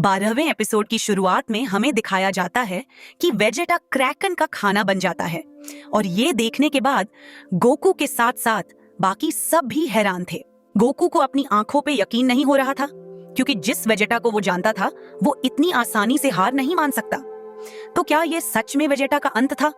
12वें episode की शुरुआत में हमें दिखाया जाता है कि वेजेटा क्रैकन का खाना बन जाता है और ये देखने के बाद गोकू के साथ साथ बाकी सब भी हैरान थे। गोकू को अपनी आंखों पे यकीन नहीं हो रहा था क्योंकि जिस वेजेटा को वो जानता था वो इतनी आसानी से हार नहीं मान सकता। तो क्या ये सच में वेजेटा का अंत था?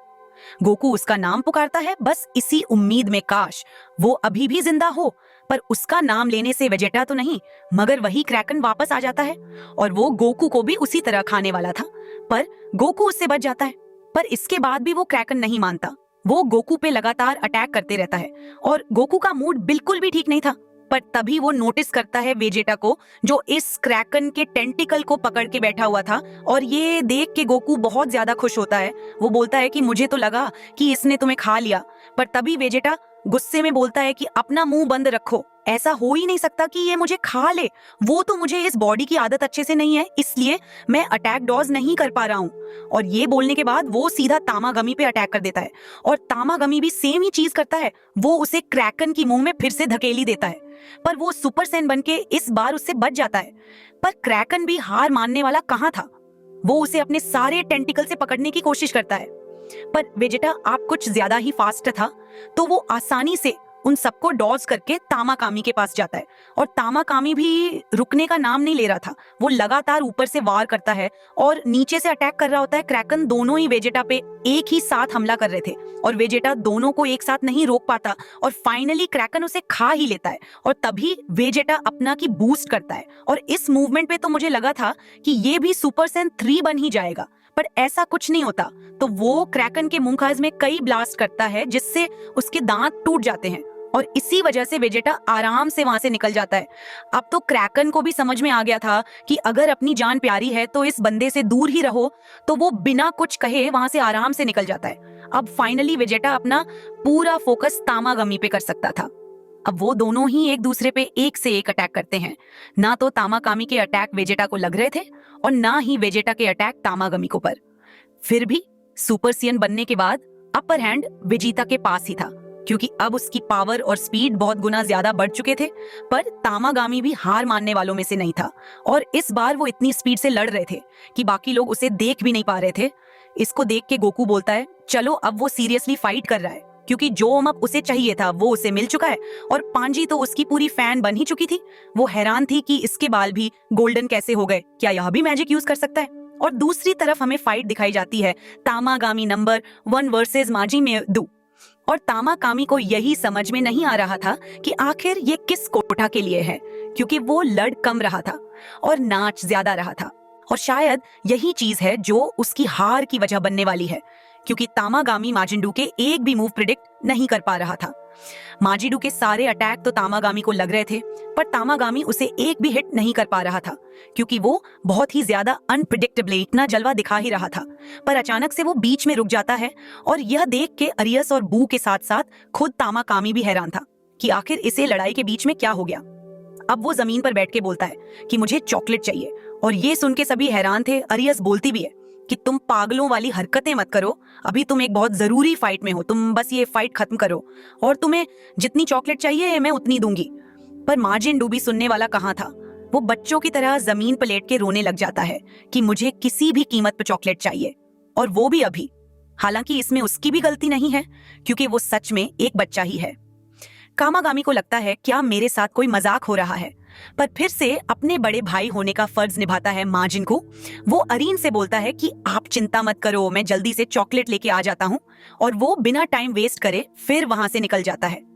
गोकू उसका नाम पुकारता है बस इसी उम्मीद में काश वो अभी भी जिंदा हो, पर उसका नाम लेने से वेजेटा तो नहीं मगर वही क्रैकन वापस आ जाता है और वो गोकू को भी उसी तरह खाने वाला था, पर गोकू उससे बच जाता है। पर इसके बाद भी वो क्रैकन नहीं मानता, वो गोकू पे लगातार अटैक करते रहता है और गोकू का मूड बिल्कुल भी ठीक नहीं था। पर तभी वो नोटिस करता है वेजेटा को जो इस क्रैकन के टेंटिकल को पकड़ के बैठा हुआ था और ये देख के गोकू बहुत ज्यादा खुश होता है। वो बोलता है कि मुझे तो लगा कि इसने तुम्हें खा लिया, पर तभी वेजेटा गुस्से में बोलता है कि अपना मुंह बंद रखो, ऐसा हो ही नहीं सकता कि ये मुझे खा ले। वो तो मुझे इस बॉडी की आदत अच्छे से नहीं है, इसलिए मैं अटैक डॉज नहीं कर पा रहा हूँ। और ये बोलने के बाद वो सीधा तामागमी पे अटैक कर देता है और तामागमी भी सेम ही चीज करता है, वो उसे क्रैकन की मुंह में फिर से धकेली देता है। पर वो सुपर सैन बनके इस बार उससे बच जाता है। पर क्रैकन भी हार मानने वाला कहाँ था, वो उसे अपने सारे टेंटिकल से पकड़ने की कोशिश करता है। पर वेजेटा आप कुछ ज्यादा ही फास्ट था, तो वो आसानी से उन सबको डॉज करके तामाकामी के पास जाता है और तामाकामी भी रुकने का नाम नहीं ले रहा था। वो लगातार ऊपर से वार करता है और नीचे से अटैक कर रहा होता है। क्रैकन दोनों ही वेजेटा पे एक ही साथ हमला कर रहे थे और वेजेटा दोनों को एक साथ नहीं रोक पाता और फाइनली क्रैकन उसे खा ही लेता है। और तभी वेजेटा अपना की बूस्ट करता है और इस मूवमेंट पे तो मुझे लगा था कि ये भी सुपर सैन 3 बन ही जाएगा, पर ऐसा कुछ नहीं होता। तो वो क्रैकन के मुंहखाज में कई ब्लास्ट करता है जिससे उसके दांत टूट जाते हैं और इसी वजह से वेजेटा आराम से वहां से निकल जाता है। अब तो क्रैकन को भी समझ में आ गया था कि अगर अपनी जान प्यारी है तो इस बंदे से दूर ही रहो, तो वो बिना कुछ कहे वहां से आराम से निकल जाता है। अब फाइनली वेजेटा अपना पूरा फोकस तामागमी पे कर सकता था। अब वो दोनों ही एक दूसरे पे एक से एक अटैक करते हैं। ना तो तामाकामी के अटैक वेजेटा को लग रहे थे और ना ही वेजेटा के अटैक तामागमी को। पर फिर भी सुपर सैयन बनने के बाद अपर हैंड वेजिटा के पास ही था क्योंकि अब उसकी पावर और स्पीड बहुत गुना ज्यादा बढ़ चुके थे। पर तामागामी भी हार मानने वालों में से नहीं था और इस बार वो इतनी स्पीड से लड़ रहे थे कि बाकी लोग उसे देख भी नहीं पा रहे थे। इसको देख के गोकू बोलता है चलो अब वो सीरियसली फाइट कर रहा है क्योंकि जो अप उसे चाहिए था वो उसे मिल चुका है और पांजी तो उसकी पूरी फैन बन ही चुकी थी। वो हैरान थी कि इसके बाल भी गोल्डन कैसे हो गए, क्या यह भी मैजिक यूज कर सकता है। और दूसरी तरफ हमें फाइट दिखाई जाती है तामागामी नंबर 1 वर्सेस माजी मेदू। और तामाकामी को यही समझ में नहीं आ रहा था कि आखिर ये किस कोटा के लिए है, क्योंकि वो लड़ कम रहा था और नाच ज्यादा रहा था। और शायद यही चीज है जो उसकी हार की वजह बनने वाली है, क्योंकि तामागामी माजिंडू के एक भी मूव प्रिडिक्ट नहीं कर पा रहा था। माजिंडू के सारे अटैक तो तामागामी को लग रहे थे, पर तामागामी उसे एक भी हिट नहीं कर पा रहा था क्योंकि वो बहुत ही ज्यादा अनप्रिडिक्टेबली इतना जलवा दिखा ही रहा था। पर अचानक से वो बीच में रुक जाता है और यह देख के अरियस और बू के साथ साथ खुद तामाकामी भी हैरान था कि आखिर इसे लड़ाई के बीच में क्या हो गया। अब वो जमीन पर बैठ के बोलता है कि मुझे चॉकलेट चाहिए और ये सुन के सभी हैरान थे। अरियस बोलती भी है कि तुम पागलों वाली हरकतें मत करो, अभी तुम एक बहुत जरूरी फाइट में हो, तुम बस ये फाइट खत्म करो और तुम्हें जितनी चॉकलेट चाहिए मैं उतनी दूंगी। पर माजिंडू भी सुनने वाला कहाँ था, वो बच्चों की तरह जमीन पर लेट के रोने लग जाता है कि मुझे किसी भी कीमत पर चॉकलेट चाहिए और वो भी अभी। हालांकि इसमें उसकी भी गलती नहीं है क्योंकि वो सच में एक बच्चा ही है। कामागामी को लगता है क्या मेरे साथ कोई मजाक हो रहा है, पर फिर से अपने बड़े भाई होने का फर्ज निभाता है माजिन को। वो अरीन से बोलता है कि आप चिंता मत करो, मैं जल्दी से चॉकलेट लेके आ जाता हूँ, और वो बिना टाइम वेस्ट करे फिर वहां से निकल जाता है।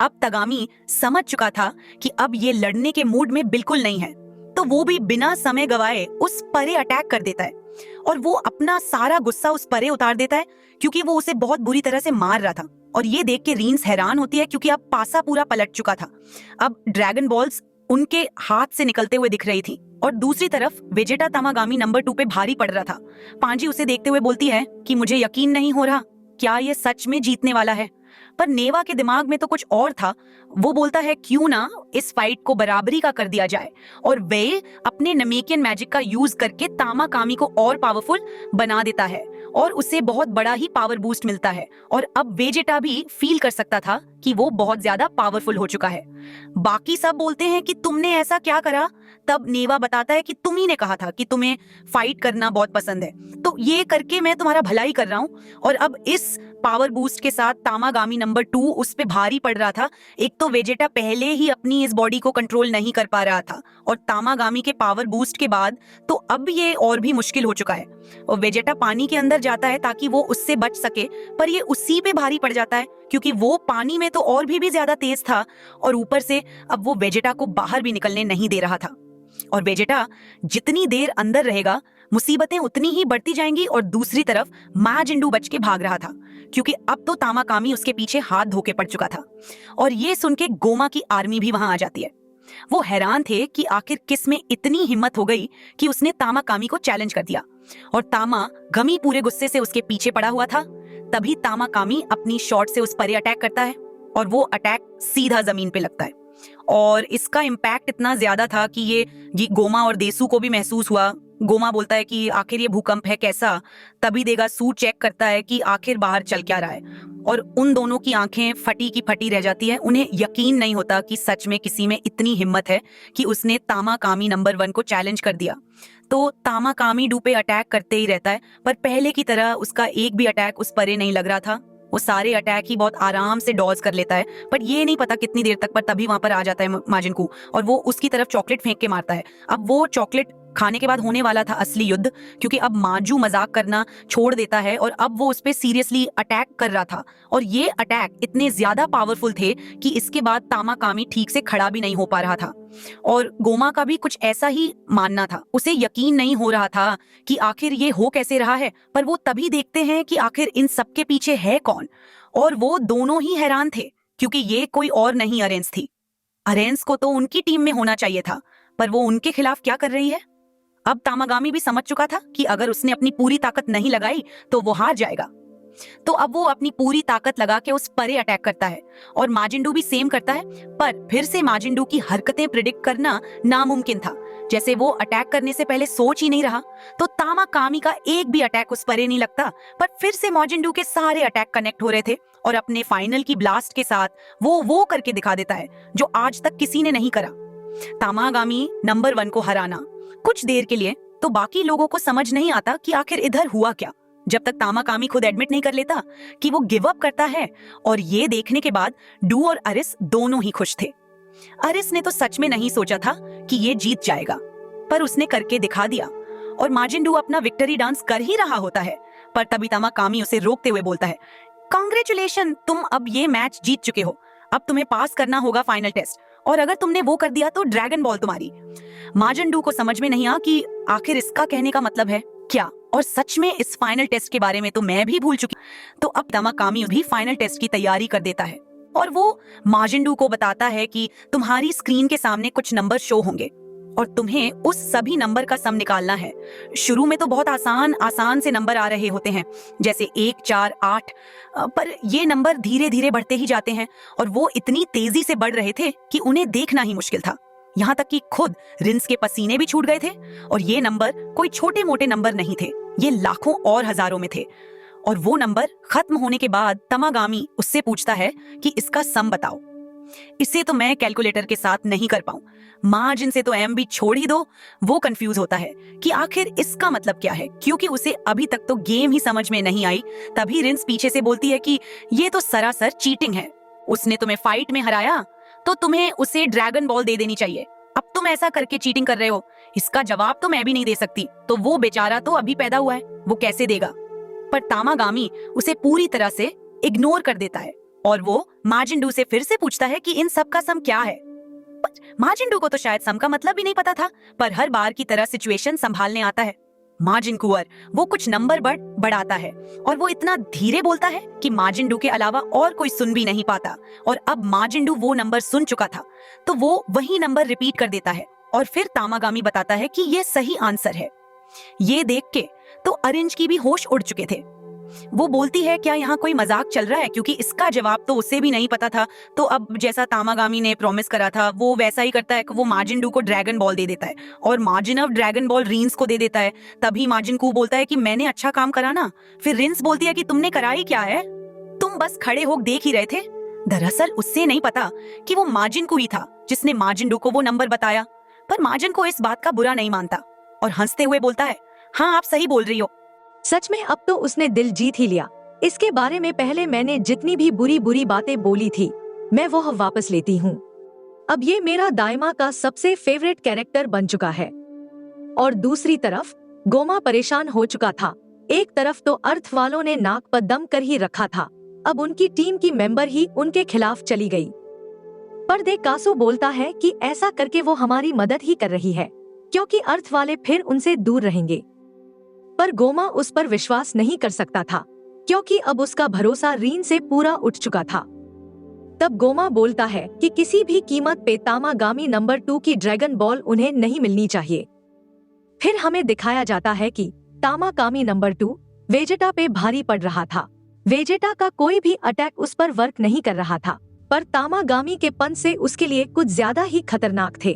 अब तगामी समझ चुका था कि अब ये लड़ने के मूड में बिल्कुल नहीं है, तो वो भी बिना समय गवाए उस परे अटैक कर देता है और वो अपना सारा गुस्सा उस परे उतार देता है क्योंकि वो उसे बहुत बुरी तरह से मार रहा था। और ये देख के रीन्स हैरान होती है क्योंकि अब पासा पूरा पलट चुका था, अब ड्रैगन बॉल्स उनके हाथ से निकलते हुए दिख रही थी। और दूसरी तरफ वेजेटा तामागामी नंबर 2 पे भारी पड़ रहा था। पांजी उसे देखते हुए बोलती है कि मुझे यकीन नहीं हो रहा, क्या ये सच में जीतने वाला है। पर नेवा के दिमाग में तो कुछ और था। वो बोलता है क्यों ना इस फाइट को बराबरी का कर दिया जाए और वे अपने नमेकियन मैजिक का यूज करके तामाकामी को और पावरफुल बना देता है और उसे बहुत बड़ा ही पावर बूस्ट मिलता है। और अब वेजेटा भी फील कर सकता था कि वो बहुत ज्यादा पावरफुल हो चुका है। बाकी सब बोलते हैं कि तुमने ऐसा क्या करा, तब नेवा बताता है कि तुम ही ने कहा था कि तुम्हें फाइट करना बहुत पसंद है, तो ये करके मैं तुम्हारा भला ही कर रहा हूँ। और अब इस पावर बूस्ट के साथ तामागामी नंबर 2 उस पे भारी पड़ रहा था। एक तो वेजेटा पहले ही अपनी इस बॉडी को कंट्रोल नहीं कर पा रहा था, और तामागामी के पावर बूस्ट के बाद तो अब ये और भी मुश्किल हो चुका है। और वेजेटा पानी के अंदर जाता है ताकि वो उससे बच सके, पर ये उसी पे भारी पड़ जाता है क्योंकि वो पानी में तो और भी ज्यादा तेज था, और ऊपर से अब वो वेजेटा को बाहर भी निकलने नहीं दे रहा था। और वेजेटा जितनी देर अंदर रहेगा मुसीबतें उतनी ही बढ़ती जाएंगी। और दूसरी तरफ माजिंडू बच के भाग रहा था क्योंकि अब तो तामाकामी उसके पीछे हाथ धोके पड़ चुका था। और ये सुन के गोमा की आर्मी भी वहां आ जाती है। वो हैरान थे कि आखिर किस में इतनी हिम्मत हो गई कि उसने तामाकामी को चैलेंज कर दिया। और तामागामी पूरे गुस्से से उसके पीछे पड़ा हुआ था। तभी तामाकामी अपनी शॉट से उस पर अटैक करता है, और वो अटैक सीधा जमीन पे लगता है। और इसका इम्पैक्ट इतना ज्यादा था कि ये गोमा और देसू को भी महसूस हुआ। गोमा बोलता है कि आखिर ये भूकंप है कैसा। तभी देगासू चेक करता है कि आखिर बाहर चल क्या रहा है, और उन दोनों की आंखें फटी की फटी रह जाती है। उन्हें यकीन नहीं होता कि सच में किसी में इतनी हिम्मत है कि उसने तामाकामी नंबर 1 को चैलेंज कर दिया। तो तामाकामी डू पे अटैक करते ही रहता है, पर पहले की तरह उसका एक भी अटैक उस परे नहीं लग रहा था। वो सारे अटैक ही बहुत आराम से डॉज कर लेता है, पर ये नहीं पता कितनी देर तक। पर तभी वहां पर आ जाता है माजिनको, और वो उसकी तरफ चॉकलेट फेंक के मारता है। अब वो चॉकलेट खाने के बाद होने वाला था असली युद्ध, क्योंकि अब माजू मजाक करना छोड़ देता है और अब वो उस पे सीरियसली अटैक कर रहा था। और ये अटैक इतने ज्यादा पावरफुल थे कि इसके बाद तामाकामी ठीक से खड़ा भी नहीं हो पा रहा था। और गोमा का भी कुछ ऐसा ही मानना था। उसे यकीन नहीं हो रहा था कि आखिर ये हो कैसे रहा है। पर वो तभी देखते हैं कि आखिर इन सबके पीछे है कौन, और वो दोनों ही हैरान थे क्योंकि ये कोई और नहीं अरेंस थी। अरेंस को तो उनकी टीम में होना चाहिए था, पर वो उनके खिलाफ क्या कर रही है। अब तामागामी भी समझ चुका था कि अगर उसने अपनी पूरी ताकत नहीं लगाई तो वो हार जाएगा। तो अब वो अपनी पूरी ताकत लगा के उस परे अटैक करता है, और माजिंडू भी सेम करता है। पर फिर से माजिंडू की हरकतें प्रिडिक्ट करना नामुमकिन था। जैसे वो अटैक करने से पहले सोच ही नहीं रहा, तो तामाकामी का एक भी अटैक उस परे नहीं लगता। पर फिर से माजिंडू के सारे अटैक कनेक्ट हो रहे थे, और अपने फाइनल की ब्लास्ट के साथ वो करके दिखा देता है जो आज तक किसी ने नहीं करा। तामागामी नंबर 1 को हराना। कुछ देर के लिए तो बाकी लोगों को समझ नहीं आता कि आखिर इधर हुआ क्या, जब तक तामाकामी खुद एडमिट नहीं कर लेता कि वो गिव अप करता है। और ये देखने के बाद डू और अरिस दोनों ही खुश थे। अरिस ने तो सच में नहीं सोचा था कि ये जीत जाएगा, पर उसने करके दिखा दिया। और माजिंडू अपना विक्ट्री डांस कर ही रहा होता है, पर तभी तामाकामी उसे रोकते हुए बोलता है, कांग्रेचुलेशन, तुम अब ये मैच जीत चुके हो। अब तुम्हें पास करना होगा फाइनल टेस्ट, और अगर तुमने वो कर दिया तो ड्रैगन बॉल तुम्हारी। माजिंडू को समझ में नहीं आ कि आखिर इसका कहने का मतलब है क्या, और सच में इस फाइनल टेस्ट के बारे में तो मैं भी भूल चुकी। तो अब तामाकामी भी फाइनल टेस्ट की तैयारी कर देता है, और वो माजिंडू को बताता है कि तुम्हारी स्क्रीन के सामने कुछ नंबर शो होंगे और तुम्हें उस सभी नंबर का सम निकालना है। शुरू में तो बहुत आसान से नंबर आ रहे होते हैं, जैसे 1, 4, 8, पर ये नंबर धीरे धीरे बढ़ते ही जाते हैं, और वो इतनी तेजी से बढ़ रहे थे कि उन्हें देखना ही मुश्किल था। यहाँ तक कि खुद रिंस के पसीने भी छूट गए थे। और ये नंबर कोई छोटे मोटे नंबर नहीं थे, ये लाखों और हजारों में थे। और वो नंबर खत्म होने के बाद तामागामी उससे पूछता है कि इसका सम बताओ। इसे तो मैं कैलकुलेटर के साथ नहीं कर पाऊं। मार्जिन से तो एम भी छोड़ ही दो। वो कंफ्यूज होता है कि आखिर इसका मतलब क्या है, क्योंकि उसे अभी तक तो गेम ही समझ में नहीं आई। तभी रिंस पीछे से बोलती है कि ये तो सरासर चीटिंग है। उसने तुम्हें फाइट में हराया तो तुम्हें उसे ड्रैगन बॉल दे देनी चाहिए। अब तुम ऐसा करके चीटिंग कर रहे हो। इसका जवाब तो मैं भी नहीं दे सकती, तो वो बेचारा तो अभी पैदा हुआ है, वो कैसे देगा। पर तामागामी उसे पूरी तरह से इग्नोर कर देता है, और वो माजिंडू से फिर से पूछता है कि इन सब का सम क्या है। माजिंडू को तो शायद सम का मतलब भी नहीं पता था, पर हर बार की तरह सिचुएशन संभालने आता है। माजिनकुअर वो कुछ नंबर बढ़ाता है, और वो इतना धीरे बोलता है कि माजिंडू के अलावा और कोई सुन भी नहीं पाता। और अब माजिंडू वो नंबर सुन चुका था, तो वो वही नंबर रिपीट कर देता है, और फिर तामागामी बताता है कि ये सही आंसर है। ये देख के तो अरेंज की भी होश उड़ चुके थे। वो बोलती है, क्या यहाँ कोई मजाक चल रहा है, क्योंकि इसका जवाब तो उसे भी नहीं पता था। तो अब जैसा तामागामी ने प्रॉमिस करा था वो वैसा ही करता है कि वो माजिंडू को ड्रैगन बॉल दे देता है, और माजिनव ड्रैगन बॉल रिंस को दे देता है। तभी माजिनको बोलता है कि मैंने अच्छा काम करा ना। फिर रिंस बोलती है कि तुमने करा ही क्या है, तुम बस खड़े होकर देख ही रहे थे। दरअसल उससे नहीं पता कि वो माजिनको ही था जिसने माजिंडू को वो नंबर बताया। पर मार्जिन को इस बात का बुरा नहीं मानता और हंसते हुए बोलता है, हाँ आप सही बोल रही हो। सच में अब तो उसने दिल जीत ही लिया। इसके बारे में पहले मैंने जितनी भी बुरी बुरी बातें बोली थी मैं वो वापस लेती हूँ। अब ये मेरा दाइमा का सबसे फेवरेट कैरेक्टर बन चुका है। और दूसरी तरफ गोमा परेशान हो चुका था। एक तरफ तो अर्थ वालों ने नाक पर दम कर ही रखा था, अब उनकी टीम की मेंबर ही उनके खिलाफ चली गई। पर कासू बोलता है कि ऐसा करके वो हमारी मदद ही कर रही है क्योंकि अर्थ वाले फिर उनसे दूर रहेंगे। पर गोमा उस पर विश्वास नहीं कर सकता था क्योंकि अब उसका भरोसा रीन से पूरा उठ चुका था। तब गोमा बोलता है कि किसी भी कीमत पे तामागामी नंबर 2 की ड्रैगन बॉल उन्हें नहीं मिलनी चाहिए। फिर हमें दिखाया जाता है कि तामागामी नंबर 2 वेजेटा पे भारी पड़ रहा था। वेजेटा का कोई भी अटैक उस पर वर्क नहीं कर रहा था, पर तामागामी के पंच से उसके लिए कुछ ज्यादा ही खतरनाक थे।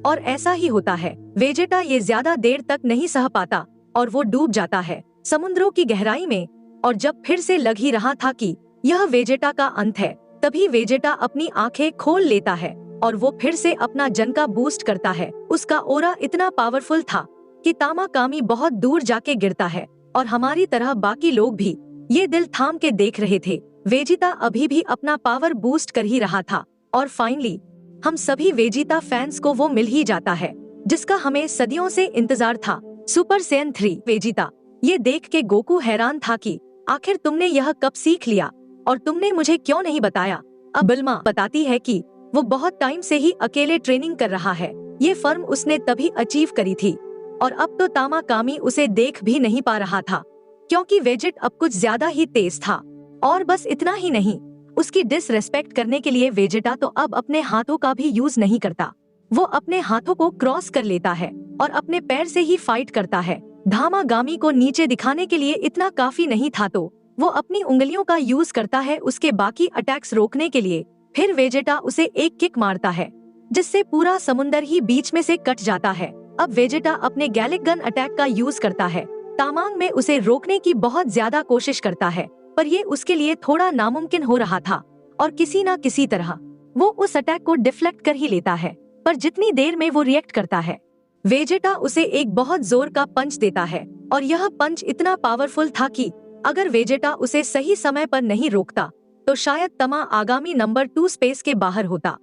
और ऐसा ही होता है, वेजेटा ये ज्यादा देर तक नहीं सह पाता और वो डूब जाता है समुद्रों की गहराई में। और जब फिर से लग ही रहा था कि यह वेजेटा का अंत है, तभी वेजेटा अपनी आंखें खोल लेता है और वो फिर से अपना जन का बूस्ट करता है। उसका ओरा इतना पावरफुल था कि तामागामी बहुत दूर जाके गिरता है और हमारी तरह बाकी लोग भी ये दिल थाम के देख रहे थे। वेजिटा अभी भी अपना पावर बूस्ट कर ही रहा था और फाइनली हम सभी वेजिटा फैंस को वो मिल ही जाता है जिसका हमें सदियों से इंतजार था, सुपर सैयन 3 वेजिटा। ये देख के गोकू हैरान था कि आखिर तुमने यह कब सीख लिया और तुमने मुझे क्यों नहीं बताया। अब बिल्मा बताती है कि वो बहुत टाइम से ही अकेले ट्रेनिंग कर रहा है, ये फर्म उसने तभी अचीव करी थी और अब तो तामागामी उसे देख भी नहीं पा रहा था क्योंकि वेजिट अब कुछ ज्यादा ही तेज था। और बस इतना ही नहीं, उसकी डिसरेस्पेक्ट करने के लिए वेजिटा तो अब अपने हाथों का भी यूज नहीं करता, वो अपने हाथों को क्रॉस कर लेता है और अपने पैर से ही फाइट करता है। तामागामी को नीचे दिखाने के लिए इतना काफी नहीं था तो वो अपनी उंगलियों का यूज करता है उसके बाकी अटैक्स रोकने के लिए। फिर वेजिटा उसे एक किक मारता है जिससे पूरा समुंदर ही बीच में से कट जाता है। अब वेजिटा अपने गैलिक गन अटैक का यूज करता है, तामांग में उसे रोकने की बहुत ज्यादा कोशिश करता है, पर ये उसके लिए थोड़ा नामुमकिन हो रहा था और किसी न किसी तरह वो उस अटैक को डिफ्लेक्ट कर ही लेता है। पर जितनी देर में वो रिएक्ट करता है, वेजिटा उसे एक बहुत जोर का पंच देता है और यह पंच इतना पावरफुल था कि अगर वेजिटा उसे सही समय पर नहीं रोकता तो शायद तामागामी नंबर 2 स्पेस के बाहर होता।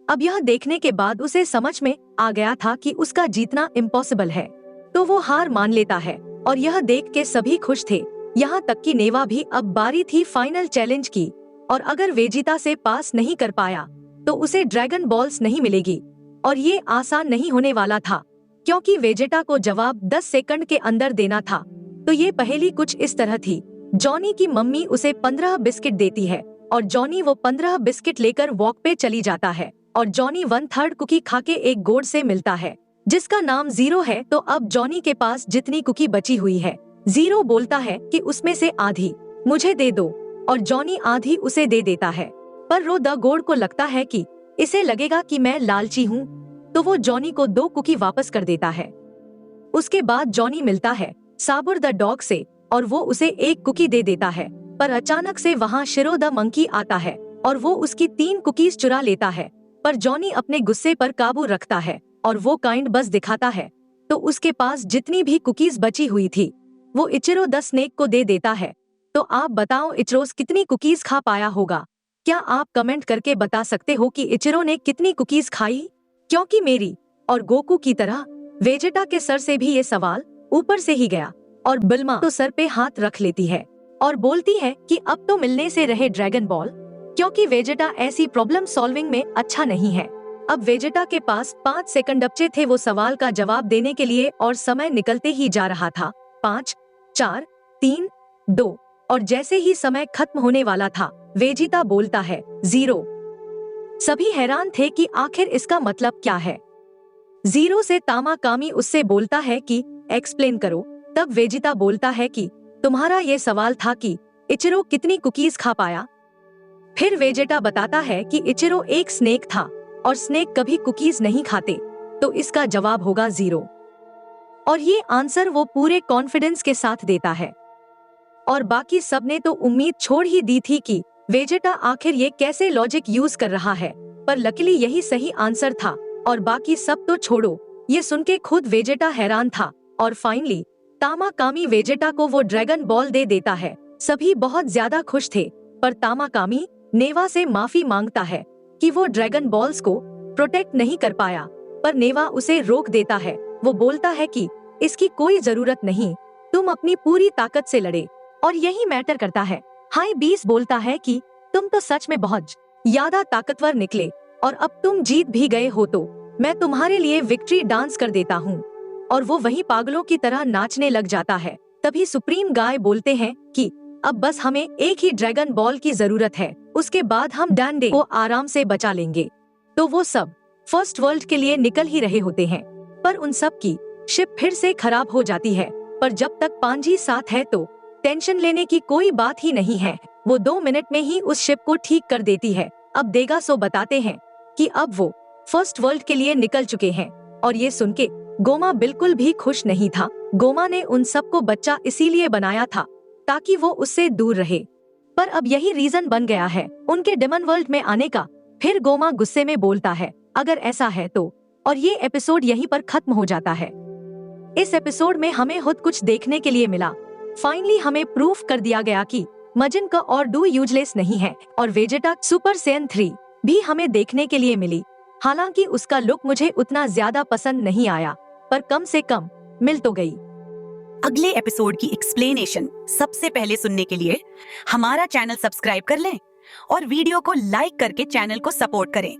अब यह देखने के बाद उसे समझ में आ गया था कि उसका जीतना इम्पॉसिबल है, तो वो हार मान लेता है और यह देख के सभी खुश थे, यहाँ तक कि नेवा भी। अब बारी थी फाइनल चैलेंज की और अगर वेजिटा से पास नहीं कर पाया तो उसे ड्रैगन बॉल्स नहीं मिलेगी और ये आसान नहीं होने वाला था क्योंकि वेजिटा को जवाब 10 सेकंड के अंदर देना था। तो ये पहेली कुछ इस तरह थी, जॉनी की मम्मी उसे 15 बिस्किट देती है और जॉनी वो 15 बिस्किट लेकर वॉक पे चली जाता है और जॉनी 1/3 कुकी खा के एक गोड से मिलता है जिसका नाम जीरो है। तो अब जॉनी के पास जितनी कुकी बची हुई है, जीरो बोलता है कि उसमें से आधी मुझे दे दो और जॉनी आधी उसे दे देता है। पर रो द गोड को लगता है कि इसे लगेगा कि मैं लालची हूँ, तो वो जॉनी को 2 कुकी वापस कर देता है। उसके बाद जॉनी मिलता है साबुर द डॉग से और वो उसे 1 कुकी दे देता है, पर अचानक से वहाँ शिरो द मंकी आता है और वो उसकी 3 कुकीज चुरा लेता है। पर जॉनी अपने गुस्से पर काबू रखता है और वो काइंड बस दिखाता है, तो उसके पास जितनी भी कुकीज बची हुई थी वो इचिरो द स्नेक को दे देता है। तो आप बताओ इचिरोस कितनी कुकीज खा पाया होगा? क्या आप कमेंट करके बता सकते हो कि इचिरो ने कितनी कुकीज खाई? क्योंकि मेरी और गोकू की तरह वेजिटा के सर से भी ये सवाल ऊपर से ही गया और बिल्मा तो सर पे हाथ रख लेती है और बोलती है कि अब तो मिलने से रहे ड्रैगन बॉल, क्योंकि वेजिटा ऐसी प्रॉब्लम सॉल्विंग में अच्छा नहीं है। अब वेजिटा के पास 5 सेकंड बचे थे वो सवाल का जवाब देने के लिए और समय निकलते ही जा रहा था। 5, 4, 3, 2 और जैसे ही समय खत्म होने वाला था, वेजिटा बोलता है 0। सभी हैरान थे कि आखिर इसका मतलब क्या है। 0 से तामागामी उससे बोलता है कि एक्सप्लेन करो। तब वेजिटा बोलता है कि तुम्हारा ये सवाल था कि इचिरो कितनी कुकीज खा पाया। फिर वेजिटा बताता है कि इचिरो एक स्नेक था और स्नेक कभी कुकीज नहीं खाते, तो इसका जवाब होगा 0। और ये आंसर वो पूरे कॉन्फिडेंस के साथ देता है और बाकी सबने तो उम्मीद छोड़ ही दी थी कि वेजिटा आखिर ये कैसे लॉजिक यूज कर रहा है, पर लकीली यही सही आंसर था और बाकी सब तो छोड़ो, ये सुन के खुद वेजेटा हैरान था और फाइनली तामाकामी वेजेटा को वो ड्रैगन बॉल दे देता है। सभी बहुत ज्यादा खुश थे, पर तामाकामी नेवा से माफी मांगता है कि वो ड्रैगन बॉल्स को प्रोटेक्ट नहीं कर पाया, पर नेवा उसे रोक देता है। वो बोलता है कि इसकी कोई जरूरत नहीं, तुम अपनी पूरी ताकत से लड़े और यही मैटर करता है। हाई बीस बोलता है कि तुम तो सच में बहुत ज्यादा ताकतवर निकले और अब तुम जीत भी गए हो तो मैं तुम्हारे लिए विक्ट्री डांस कर देता हूँ। और वो वही पागलों की तरह नाचने लग जाता है। तभी सुप्रीम गाय बोलते हैं कि अब बस हमें एक ही ड्रैगन बॉल की जरूरत है, उसके बाद हम डैंडे को आराम से बचा लेंगे। तो वो सब फर्स्ट वर्ल्ड के लिए निकल ही रहे होते हैं, पर उन सब की शिप फिर से खराब हो जाती है। पर जब तक पांजी साथ है तो टेंशन लेने की कोई बात ही नहीं है। वो 2 मिनट में ही उस शिप को ठीक कर देती है। अब देगासो बताते हैं कि अब वो फर्स्ट वर्ल्ड के लिए निकल चुके हैं। और ये सुन के गोमा बिल्कुल भी खुश नहीं था। गोमा ने उन सबको बच्चा इसीलिए बनाया था ताकि वो उससे दूर रहे, पर अब यही रीजन बन गया है उनके डेमन वर्ल्ड में आने का। फिर गोमा गुस्से में बोलता है अगर ऐसा है तो, और ये एपिसोड यहीं पर खत्म हो जाता है। इस एपिसोड में हमें खुद कुछ देखने के लिए मिला। फाइनली हमें प्रूफ कर दिया गया कि मजिन का और डू यूजलेस नहीं है, और वेजेटा सुपर सैयन 3 भी हमें देखने के लिए मिली। हालांकि उसका लुक मुझे उतना ज्यादा पसंद नहीं आया, पर कम से कम मिल तो गई। अगले एपिसोड की एक्सप्लेनेशन सबसे पहले सुनने के लिए हमारा चैनल सब्सक्राइब कर लें और वीडियो को लाइक करके चैनल को सपोर्ट करें।